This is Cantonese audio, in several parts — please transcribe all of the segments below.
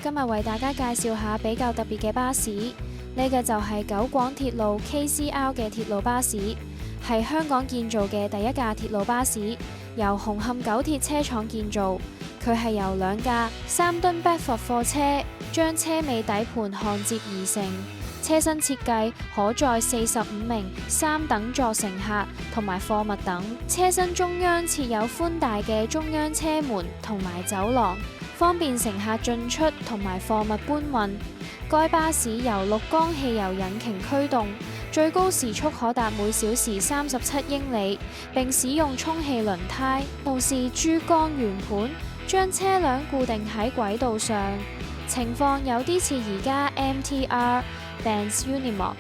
今日為大家介紹下比較特別嘅巴士。呢個就係九廣鐵路 KCR 嘅鐵路巴士，係香港建造嘅第一架鐵路巴士，由紅磡九鐵車廠建造。佢係由兩架3噸 Bedford 貨車將車尾底盤焊接而成。車身設計可載45名3等座乘客同埋貨物等。車身中央設有寬大嘅中央車門同埋走廊，方便乘客進出同埋貨物搬運。該巴士由6缸汽油引擎驅動，最高時速可達每小時37英里，並使用充氣輪胎，同時珠江圓盤將車輛固定喺軌道上，情況有啲似而家 MTR Benz Unimog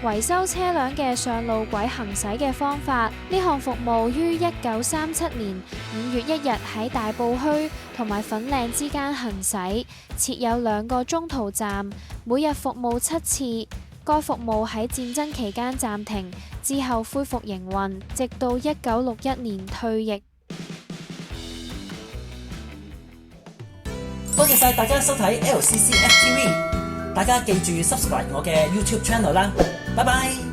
維修車輛嘅上路軌行駛嘅方法。呢項服務於1937年5月1日喺大埔墟同埋粉嶺之間行駛，設有2個中途站，每日服務7次。該服務喺戰爭期間暫停，之後恢復營運，直到1961年退役。多謝晒大家收睇 LCCF TV， 大家記住 subscribe 我嘅 YouTube channel 啦，拜拜。